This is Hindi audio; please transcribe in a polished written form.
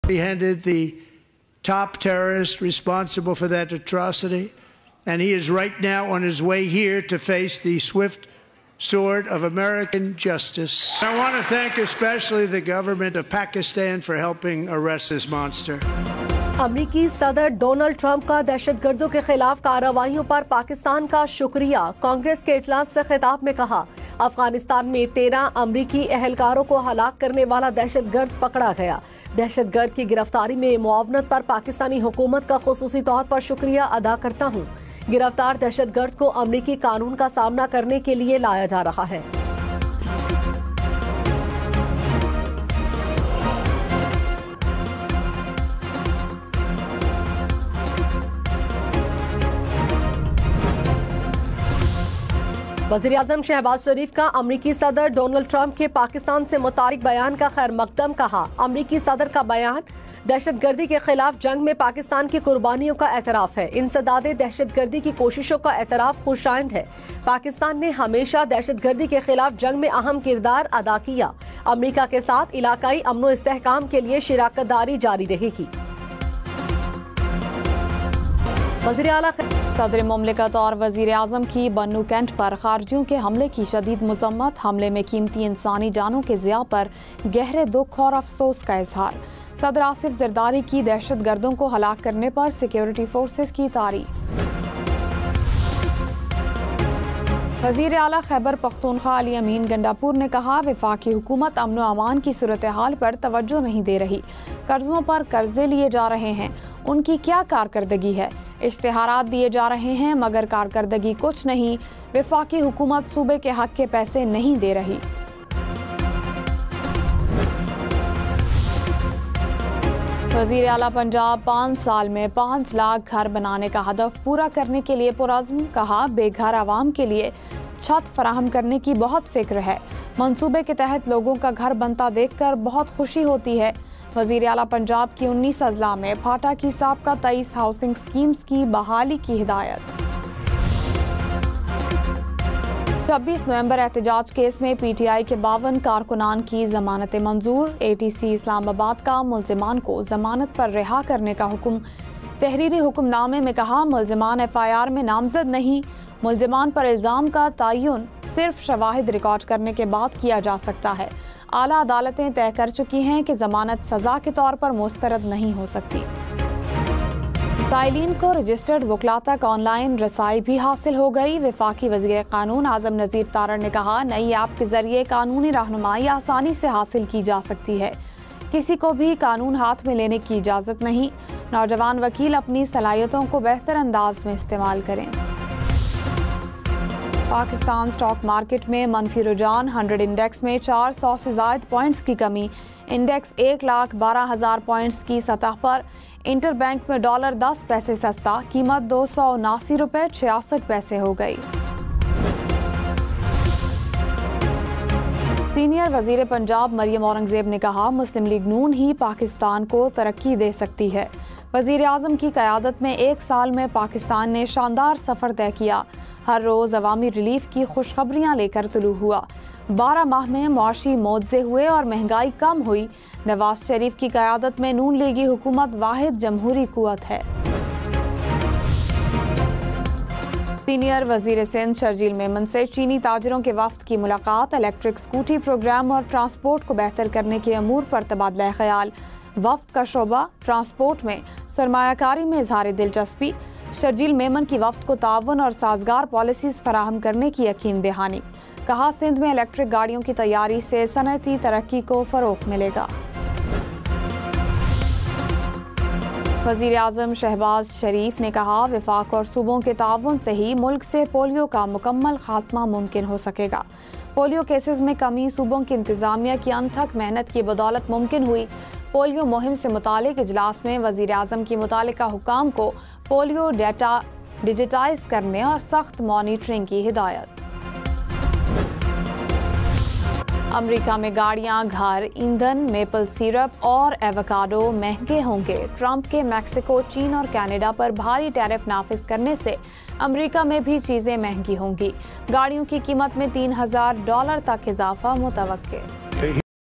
Apprehended the top terrorist responsible for that atrocity, and he is right now on his way here to face the swift sword of American justice. I want to thank especially the government of Pakistan for helping arrest this monster. अमरीकी सदर डोनाल्ड ट्रंप का दहशतगर्दों के खिलाफ कार्रवाइयों पर पाकिस्तान का शुक्रिया। कांग्रेस के इजलास से खिताब में कहा, अफगानिस्तान में 13 अमरीकी एहलकारों को हलाक करने वाला दहशतगर्द पकड़ा गया। दहशतगर्द की गिरफ्तारी में मुआवनत पर पाकिस्तानी हुकूमत का खुसूसी तौर पर शुक्रिया अदा करता हूँ। गिरफ्तार दहशतगर्द को अमरीकी कानून का सामना करने के लिए लाया जा रहा है। वज़ीर-ए-आज़म शहबाज शरीफ का अमरीकी सदर डोनाल्ड ट्रंप के पाकिस्तान से मुतालिक बयान का खैर मकदम कहा। अमरीकी सदर का बयान दहशतगर्दी के खिलाफ जंग में पाकिस्तान की कुर्बानियों का एतराफ है। इंसदादे दहशतगर्दी की कोशिशों का एतराफ खुशाइंद है। पाकिस्तान ने हमेशा दहशतगर्दी के खिलाफ जंग में अहम किरदार अदा किया। अमरीका के साथ इलाकाई अमन इस्तेहकाम के लिए शिराकतदारी जारी रहेगी। वज़ीर-ए-आला सदर मुमलिकत और वज़ीर-ए-आज़म की बन्नू कैंट पर खारजियों के हमले की शदीद मज़म्मत। हमले में कीमती इंसानी जानों के ज़िया पर गहरे दुख और अफसोस का इजहार। सदर आसिफ ज़रदारी की दहशतगर्दों को हलाक करने पर सिक्योरिटी फोर्सेस की तारीफ। वज़ीर आला खैबर पख्तूनख्वा अली अमीन गंडापुर ने कहा, वफाकी हुकूमत अमन व अमान की सूरत हाल पर तवज्जो नहीं दे रही। कर्जों पर कर्जे लिए जा रहे हैं, उनकी क्या कारकर्दगी है। इश्तिहारात दिए जा रहे हैं मगर कारकर्दगी कुछ नहीं। वफाकी हुकूमत सूबे के हक के पैसे नहीं दे रही। वज़ीर आला पंजाब 5 साल में 5 लाख घर बनाने का हदफ पूरा करने के लिए पुरज़्म। कहा, बेघर आवाम के लिए छत फराहम करने की बहुत फिक्र है। मंसूबे के तहत लोगों का घर बनता देखकर बहुत खुशी होती है। वज़ीर आला पंजाब की 19 अजला में फाटा की साबका 23 हाउसिंग स्कीम्स की बहाली की हिदायत। 26 नवंबर एहतजाज केस में पीटीआई के 52 कारकुनान की जमानत मंजूर। एटीसी इस्लामाबाद का मुल्जिमान को जमानत पर रिहा करने का हुक्म। तहरीरी हुक्मनामे में कहा, मुल्जिमान एफआईआर में नामजद नहीं। मुल्जिमान पर इल्जाम का तयन सिर्फ शवाहिद रिकॉर्ड करने के बाद किया जा सकता है। आला अदालतें तय कर चुकी हैं कि जमानत सजा के तौर पर मुस्तरद नहीं हो सकती। ताइलीन को रजिस्टर्ड वकला तक ऑनलाइन रसाई भी हासिल हो गई। वफाकी वज़ीर कानून आज़म नज़ीर तारड़ ने कहा, नई ऐप के जरिए कानूनी रहनुमाई आसानी से हासिल की जा सकती है। किसी को भी कानून हाथ में लेने की इजाज़त नहीं। नौजवान वकील अपनी सलाहियतों को बेहतर अंदाज में इस्तेमाल करें। पाकिस्तान स्टॉक मार्केट में मनफी रुझान। 100 इंडेक्स में 400 से ज़ायद पॉइंट्स की कमी। इंडेक्स 1,12,000 पॉइंट्स की सतह पर। इंटरबैंक में डॉलर 10 पैसे सस्ता, कीमत 279 रुपये 66 पैसे हो गई। सीनियर वजीर पंजाब मरियम औरंगजेब ने कहा, मुस्लिम लीग नून ही पाकिस्तान को तरक्की दे सकती है। वजीर आज़म की क़यादत में 1 साल में पाकिस्तान ने शानदार सफ़र तय किया। हर रोज़ अवामी रिलीफ की खुशखबरियाँ लेकर तुलू हुआ। 12 माह में मुआशी मुआवजे हुए और महंगाई कम हुई। नवाज शरीफ की क़यादत में नून लीगी हुकूमत वाहिद जमहूरी कुव्वत है। सीनियर वजीर सिंध शर्जील मेमन से चीनी ताजरों के वफ्द की मुलाकात। इलेक्ट्रिक स्कूटी प्रोग्राम और ट्रांसपोर्ट को बेहतर करने के अमूर पर तबादला ख्याल। वफ्द का शोबा ट्रांसपोर्ट में सरमायाकारी में इजहार दिलचस्पी। शर्जील मेमन की वफ्द को ताउन और साजगार पॉलिसीज फराहम करने की यकीन दहानी। कहा, सिंध में इलेक्ट्रिक गाड़ियों की तैयारी से सनअती तरक्की को फरोग मिलेगा। वज़ीर आज़म शहबाज शरीफ ने कहा, वफाक और सूबों के ताउन से ही मुल्क से पोलियो का मुकम्मल खात्मा मुमकिन हो सकेगा। पोलियो केसेस में कमी सूबों की इंतजामिया की अनथक मेहनत की बदौलत मुमकिन हुई। पोलियो मुहिम से मुतालिक इजलास में वज़ीर आज़म की मुतालिका हुकाम को पोलियो डाटा डिजिटाइज करने और सख्त मॉनिटरिंग की हिदायत। अमेरिका में गाड़ियां, घर, ईंधन, मेपल सिरप और एवोकाडो महंगे होंगे। ट्रंप के मैक्सिको, चीन और कनाडा पर भारी टैरिफ नाफिज करने से अमेरिका में भी चीजें महंगी होंगी। गाड़ियों की कीमत में $3,000 तक इजाफा मुतवक्के।